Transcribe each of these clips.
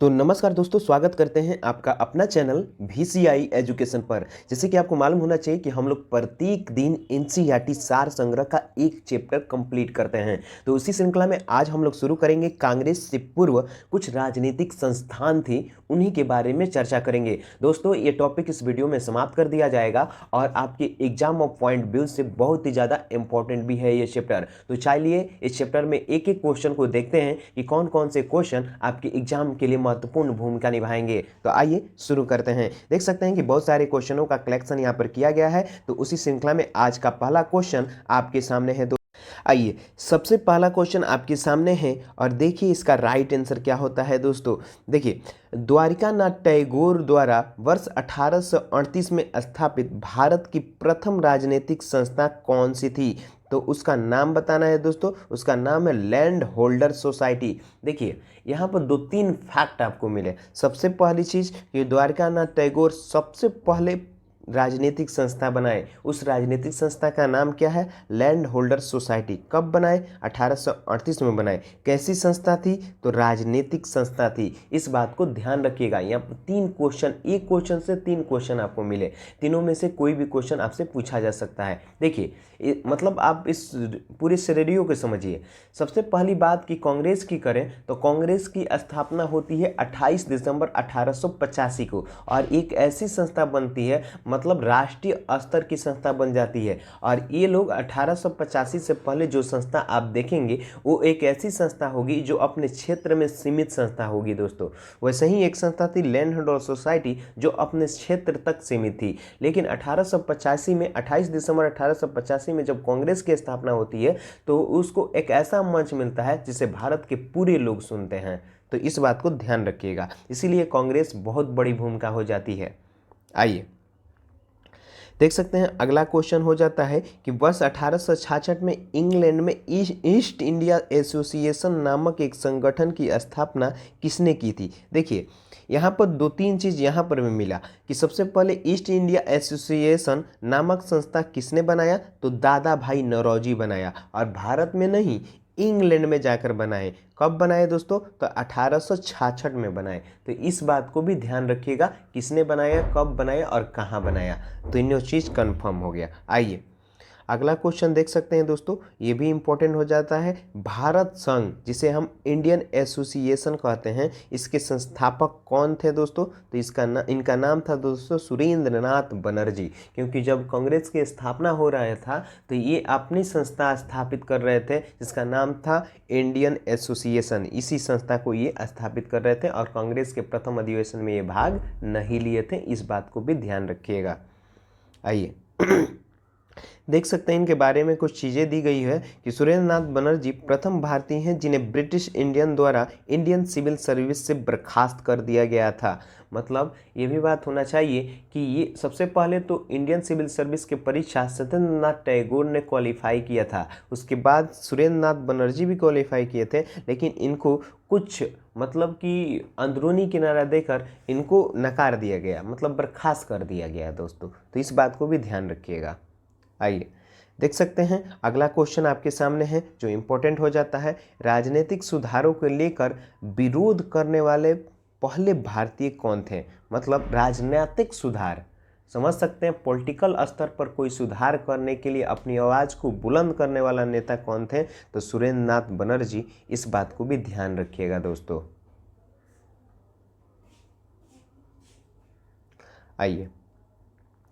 तो नमस्कार दोस्तों, स्वागत करते हैं आपका अपना चैनल VCI एजुकेशन पर। जैसे कि आपको मालूम होना चाहिए कि हम लोग प्रत्येक दिन NCERT सार संग्रह का एक चैप्टर कंप्लीट करते हैं। तो उसी श्रृंखला में आज हम लोग शुरू करेंगे कांग्रेस से पूर्व कुछ राजनीतिक संस्थान थी, उन्हीं के बारे में चर्चा करेंगे। दोस्तों, ये टॉपिक इस वीडियो में समाप्त कर दिया जाएगा और आपके एग्जाम ऑफ पॉइंट व्यू से बहुत ही ज़्यादा इंपॉर्टेंट भी है ये चैप्टर। तो चलिए इस चैप्टर में एक एक क्वेश्चन को देखते हैं कि कौन कौन से क्वेश्चन आपके एग्जाम के लिए महत्वपूर्ण भूमिका निभाएंगे। तो आइए शुरू करते हैं। देख सकते हैं कि बहुत सारे क्वेश्चनों का कलेक्शन यहाँ पर किया गया है। तो उसी श्रृंखला में आज का पहला क्वेश्चन आपके सामने है। आइए, सबसे पहला क्वेश्चन आपके सामने है और देखिए इसका राइट आंसर क्या होता है। दोस्तों देखिए, द्वारिकानाथ टैगोर द्वारा वर्ष 1838 में स्थापित भारत की प्रथम राजनीतिक संस्था कौन सी थी? तो उसका नाम बताना है दोस्तों। उसका नाम है लैंड होल्डर सोसाइटी। देखिए यहाँ पर दो तीन फैक्ट आपको मिले। सबसे पहली चीज़ कि द्वारिकानाथ टैगोर सबसे पहले राजनीतिक संस्था बनाए। उस राजनीतिक संस्था का नाम क्या है? Land holder society. कब बनाए? 1838 में बनाए। कैसी संस्था थी? तो राजनीतिक संस्था थी। इस बात को ध्यान रखिएगा। यहाँ पर तीन क्वेश्चन, एक क्वेश्चन से तीन क्वेश्चन आपको मिले, तीनों में से कोई भी क्वेश्चन आपसे पूछा जा सकता है। देखिए मतलब आप इस पूरे सिनेरियो को समझिए। सबसे पहली बात कि कांग्रेस की करें तो कांग्रेस की स्थापना होती है 28 दिसंबर 1885 को और एक ऐसी संस्था बनती है, मतलब राष्ट्रीय स्तर की संस्था बन जाती है। और ये लोग 1885 से पहले जो संस्था आप देखेंगे वो एक ऐसी संस्था होगी जो अपने क्षेत्र में सीमित संस्था होगी। दोस्तों वैसे ही एक संस्था थी लैंड होल्डर सोसाइटी जो अपने क्षेत्र तक सीमित थी। लेकिन 1885 में 28 दिसंबर 1885 में जब कांग्रेस की स्थापना होती है तो उसको एक ऐसा मंच मिलता है जिसे भारत के पूरे लोग सुनते हैं। तो इस बात को ध्यान रखिएगा, इसीलिए कांग्रेस बहुत बड़ी भूमिका हो जाती है। आइए देख सकते हैं अगला क्वेश्चन हो जाता है कि वर्ष 1866 में इंग्लैंड में ईस्ट इंडिया एसोसिएशन नामक एक संगठन की स्थापना किसने की थी? देखिए यहाँ पर दो तीन चीज़ यहाँ पर भी मिला कि सबसे पहले ईस्ट इंडिया एसोसिएशन नामक संस्था किसने बनाया? तो दादा भाई नौरोजी बनाया, और भारत में नहीं इंग्लैंड में जाकर बनाए। कब बनाए दोस्तों? तो 1866 में बनाए। तो इस बात को भी ध्यान रखिएगा, किसने बनाया, कब बनाया और कहाँ बनाया। तो इन चीज़ कंफर्म हो गया। आइए अगला क्वेश्चन देख सकते हैं दोस्तों, ये भी इंपॉर्टेंट हो जाता है। भारत संघ जिसे हम इंडियन एसोसिएशन कहते हैं, इसके संस्थापक कौन थे दोस्तों? तो इनका नाम था दोस्तों सुरेंद्र नाथ बनर्जी। क्योंकि जब कांग्रेस की स्थापना हो रहा था तो ये अपनी संस्था स्थापित कर रहे थे जिसका नाम था इंडियन एसोसिएशन। इसी संस्था को ये स्थापित कर रहे थे और कांग्रेस के प्रथम अधिवेशन में ये भाग नहीं लिए थे। इस बात को भी ध्यान रखिएगा। आइए देख सकते हैं इनके बारे में कुछ चीज़ें दी गई है कि सुरेंद्र नाथ बनर्जी प्रथम भारतीय हैं जिन्हें ब्रिटिश इंडियन द्वारा इंडियन सिविल सर्विस से बर्खास्त कर दिया गया था। मतलब ये भी बात होना चाहिए कि ये सबसे पहले तो इंडियन सिविल सर्विस की परीक्षा सत्येंद्र नाथ टैगोर ने क्वालिफाई किया था, उसके बाद सुरेंद्र नाथ बनर्जी भी क्वालिफाई किए थे, लेकिन इनको कुछ मतलब कि अंदरूनी किनारा देकर इनको नकार दिया गया, मतलब बर्खास्त कर दिया गया दोस्तों। तो इस बात को भी ध्यान रखिएगा। आइए देख सकते हैं अगला क्वेश्चन आपके सामने है जो इंपॉर्टेंट हो जाता है। राजनीतिक सुधारों को लेकर विरोध करने वाले पहले भारतीय कौन थे? मतलब राजनीतिक सुधार, समझ सकते हैं, पॉलिटिकल स्तर पर कोई सुधार करने के लिए अपनी आवाज़ को बुलंद करने वाला नेता कौन थे? तो सुरेंद्र नाथ बनर्जी। इस बात को भी ध्यान रखिएगा दोस्तों। आइए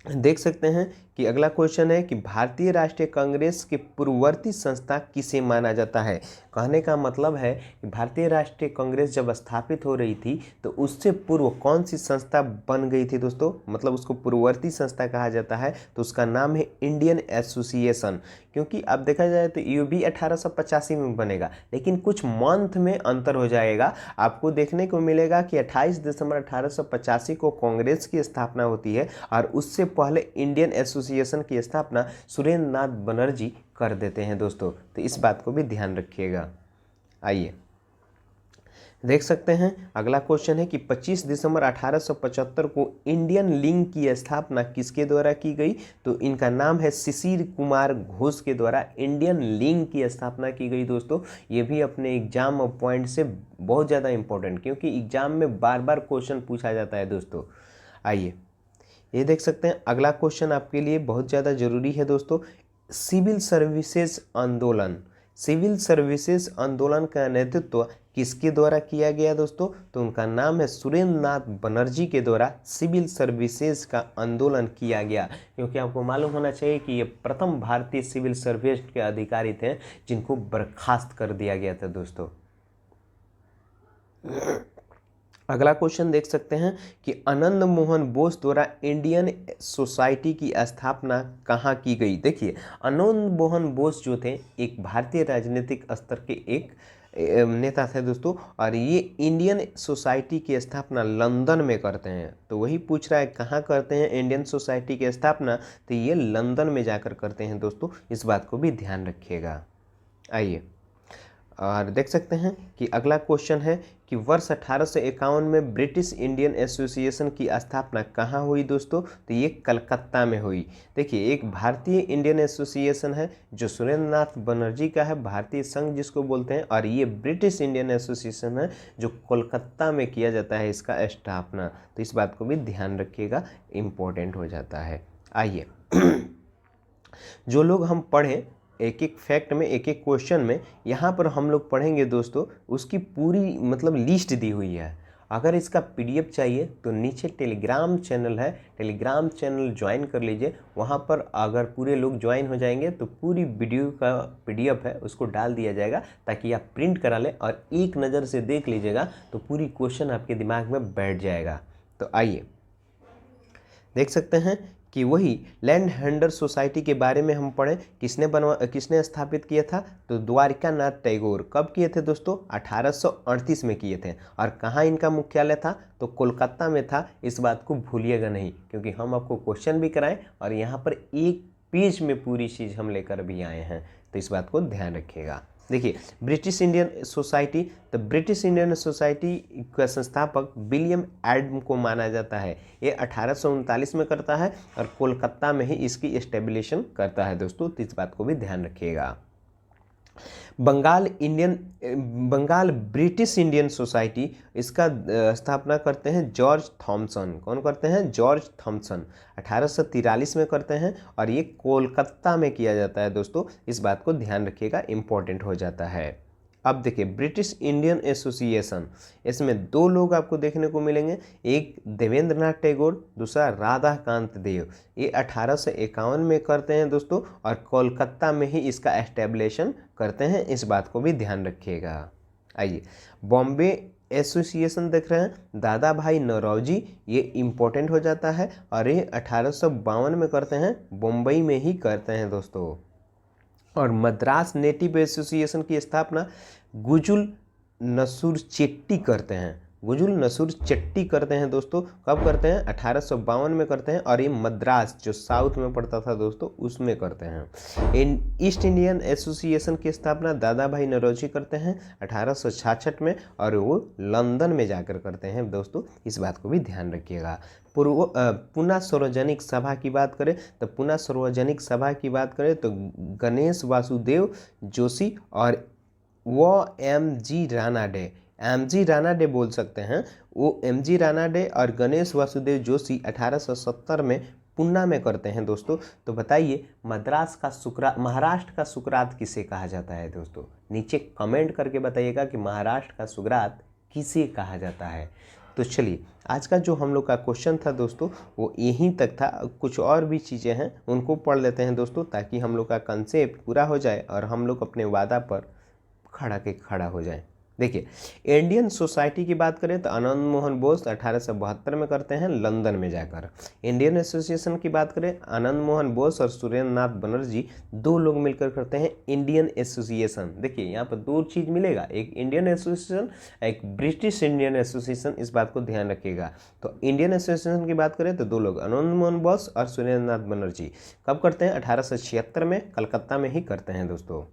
देख सकते हैं कि अगला क्वेश्चन है कि भारतीय राष्ट्रीय कांग्रेस के पूर्ववर्ती संस्था किसे माना जाता है? कहने का मतलब है कि भारतीय राष्ट्रीय कांग्रेस जब स्थापित हो रही थी तो उससे पूर्व कौन सी संस्था बन गई थी दोस्तों? मतलब उसको पूर्ववर्ती संस्था कहा जाता है। तो उसका नाम है इंडियन एसोसिएशन। क्योंकि अब देखा जाए तो ये भी 1885 में बनेगा, लेकिन कुछ मंथ में अंतर हो जाएगा। आपको देखने को मिलेगा कि 28 दिसंबर 1885 को कांग्रेस की स्थापना होती है और उससे पहले इंडियन एसोसिएशन की स्थापना सुरेंद्र नाथ बनर्जी कर देते हैं दोस्तों। तो इस बात को भी ध्यान रखिएगा। आइए देख सकते हैं अगला क्वेश्चन है कि 25 दिसंबर 1875 को इंडियन लिंक की स्थापना किसके द्वारा की गई। तो इनका नाम है शिशिर कुमार घोष के द्वारा इंडियन लिंक की स्थापना की गई। दोस्तों ये भी अपने एग्जाम पॉइंट से बहुत ज़्यादा इंपॉर्टेंट, क्योंकि एग्जाम में बार बार क्वेश्चन पूछा जाता है दोस्तों। आइए ये देख सकते हैं अगला क्वेश्चन आपके लिए बहुत ज़्यादा जरूरी है दोस्तों। सिविल सर्विसेज आंदोलन, सिविल सर्विसेज आंदोलन का नेतृत्व किसके द्वारा किया गया दोस्तों। तो उनका नाम है सुरेंद्र नाथ बनर्जी के द्वारा सिविल सर्विसेज का आंदोलन किया गया। क्योंकि आपको मालूम होना चाहिए कि ये प्रथम भारतीय सिविल सर्विस के अधिकारी थे जिनको बर्खास्त कर दिया गया था दोस्तों। अगला क्वेश्चन देख सकते हैं कि आनंद मोहन बोस द्वारा इंडियन सोसाइटी की स्थापना कहाँ की गई। देखिए आनंद मोहन बोस जो थे एक भारतीय राजनीतिक स्तर के एक नेता थे दोस्तों, और ये इंडियन सोसाइटी की स्थापना लंदन में करते हैं। तो वही पूछ रहा है कहाँ करते हैं इंडियन सोसाइटी की स्थापना, तो ये लंदन में जाकर करते हैं दोस्तों, इस बात को भी ध्यान रखिएगा। आइए और देख सकते हैं कि अगला क्वेश्चन है कि वर्ष 1851 में ब्रिटिश इंडियन एसोसिएशन की स्थापना कहाँ हुई दोस्तों। तो ये कलकत्ता में हुई। देखिए एक भारतीय इंडियन एसोसिएशन है जो सुरेंद्र नाथ बनर्जी का है, भारतीय संघ जिसको बोलते हैं, और ये ब्रिटिश इंडियन एसोसिएशन है जो कोलकाता में किया जाता है इसका स्थापना। तो इस बात को भी ध्यान रखिएगा, इम्पोर्टेंट हो जाता है। आइए जो लोग हम पढ़ें एक एक फैक्ट में, एक एक क्वेश्चन में, यहाँ पर हम लोग पढ़ेंगे दोस्तों, उसकी पूरी मतलब लिस्ट दी हुई है। अगर इसका पीडीएफ चाहिए तो नीचे टेलीग्राम चैनल है, टेलीग्राम चैनल ज्वाइन कर लीजिए। वहाँ पर अगर पूरे लोग ज्वाइन हो जाएंगे तो पूरी वीडियो का पीडीएफ है उसको डाल दिया जाएगा, ताकि आप प्रिंट करा लें और एक नज़र से देख लीजिएगा तो पूरी क्वेश्चन आपके दिमाग में बैठ जाएगा। तो आइए देख सकते हैं कि वही लैंड हैंडर सोसाइटी के बारे में हम पढ़ें। किसने स्थापित किया था। तो द्वारिका नाथ टैगोर। कब किए थे दोस्तों। 1838 में किए थे। और कहाँ इनका मुख्यालय था। तो कोलकाता में था। इस बात को भूलिएगा नहीं, क्योंकि हम आपको क्वेश्चन भी कराएं और यहाँ पर एक पेज में पूरी चीज़ हम लेकर भी आए हैं, तो इस बात को ध्यान रखिएगा। देखिए ब्रिटिश इंडियन सोसाइटी, तो ब्रिटिश इंडियन सोसाइटी का संस्थापक विलियम एडम को माना जाता है। ये 1839 में करता है और कोलकाता में ही इसकी एस्टेब्लिशन करता है दोस्तों, तो इस बात को भी ध्यान रखिएगा। बंगाल ब्रिटिश इंडियन सोसाइटी, इसका स्थापना करते हैं जॉर्ज थॉमसन। कौन करते हैं। जॉर्ज थॉमसन 1843 में करते हैं और ये कोलकाता में किया जाता है दोस्तों, इस बात को ध्यान रखिएगा, इम्पोर्टेंट हो जाता है। अब देखिए ब्रिटिश इंडियन एसोसिएशन, इसमें दो लोग आपको देखने को मिलेंगे, एक देवेंद्र नाथ टैगोर, दूसरा राधाकांत देव। ये 1851 में करते हैं दोस्तों और कोलकाता में ही इसका एस्टेब्लिशन करते हैं, इस बात को भी ध्यान रखिएगा। आइए बॉम्बे एसोसिएशन देख रहे हैं, दादा भाई नौरोजी, ये इम्पोर्टेंट हो जाता है और ये 1852 में करते हैं, बम्बई में ही करते हैं दोस्तों। और मद्रास नेटिव एसोसिएशन की स्थापना गुजुल नसूर चेट्टी करते हैं। गुजुल नसूर चेट्टी करते हैं दोस्तों, कब करते हैं। 1852 में करते हैं और ये मद्रास जो साउथ में पड़ता था दोस्तों उसमें करते हैं। ईस्ट इंडियन एसोसिएशन की स्थापना दादा भाई नौरोजी करते हैं 1866 में और वो लंदन में जाकर करते हैं दोस्तों, इस बात को भी ध्यान रखिएगा। पुनः सार्वजनिक सभा की बात करें तो पुनः सार्वजनिक सभा की बात करें तो गणेश वासुदेव जोशी और वो एम.जी. रानाडे, एम.जी. रानाडे बोल सकते हैं, वो एम.जी. रानाडे और गणेश वासुदेव जोशी 1870 में पुणे में करते हैं दोस्तों। तो बताइए महाराष्ट्र का सुकरात किसे कहा जाता है दोस्तों। नीचे कमेंट करके बताइएगा कि महाराष्ट्र का सुकरात किसे कहा जाता है। तो चलिए आज का जो हम लोग का क्वेश्चन था दोस्तों वो यहीं तक था। कुछ और भी चीज़ें हैं उनको पढ़ लेते हैं दोस्तों, ताकि हम लोग का कंसेप्ट पूरा हो जाए और हम लोग अपने वादा पर खड़ा हो जाए। देखिए इंडियन सोसाइटी की बात करें तो आनंद मोहन बोस 1872 में करते हैं लंदन में जाकर। इंडियन एसोसिएशन की बात करें आनंद मोहन बोस और सुरेंद्र नाथ बनर्जी दो लोग मिलकर करते हैं इंडियन एसोसिएशन। देखिए यहाँ पर दो चीज़ मिलेगा, एक इंडियन एसोसिएशन एक ब्रिटिश इंडियन एसोसिएशन, इस बात को ध्यान रखिएगा। तो इंडियन एसोसिएशन की बात करें तो दो लोग आनंद मोहन बोस और सुरेंद्र नाथ बनर्जी कब करते हैं 1876 में कलकत्ता में ही करते हैं दोस्तों।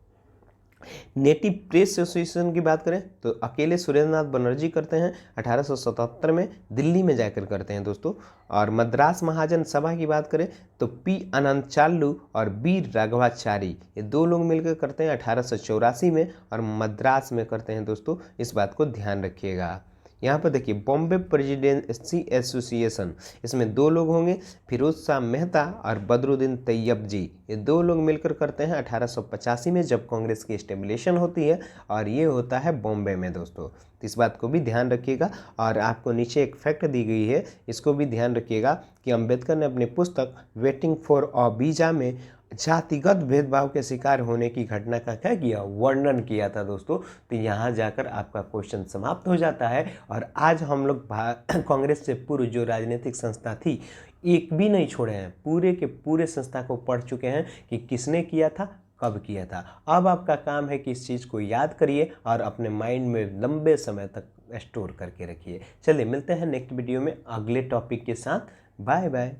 नेटिव प्रेस एसोसिएशन की बात करें तो अकेले सुरेंद्रनाथ बनर्जी करते हैं 1877 में, दिल्ली में जाकर करते हैं दोस्तों। और मद्रास महाजन सभा की बात करें तो पी अनंत चालू और बी राघवाचारी, ये दो लोग मिलकर करते हैं 1884 में, और मद्रास में करते हैं दोस्तों। इस बात को ध्यान रखिएगा। यहाँ पर देखिए बॉम्बे प्रेसिडेंसी एसोसिएशन, इसमें दो लोग होंगे, फिरोज शाह मेहता और बदरुद्दीन तैयब जी, ये दो लोग मिलकर करते हैं 1885 में, जब कांग्रेस की एस्टेब्लिशन होती है, और ये होता है बॉम्बे में दोस्तों। तो इस बात को भी ध्यान रखिएगा। और आपको नीचे एक फैक्ट दी गई है, इसको भी ध्यान रखिएगा कि अंबेडकर ने अपनी पुस्तक वेटिंग फॉर अ वीजा में जातिगत भेदभाव के शिकार होने की घटना का क्या किया, वर्णन किया था दोस्तों। तो यहाँ जाकर आपका क्वेश्चन समाप्त हो जाता है। और आज हम लोग कांग्रेस से पूर्व जो राजनीतिक संस्था थी, एक भी नहीं छोड़े हैं, पूरे के पूरे संस्था को पढ़ चुके हैं कि किसने किया था, कब किया था। अब आपका काम है कि इस चीज़ को याद करिए और अपने माइंड में लंबे समय तक स्टोर करके रखिए। चलिए मिलते हैं नेक्स्ट वीडियो में अगले टॉपिक के साथ। Bye bye.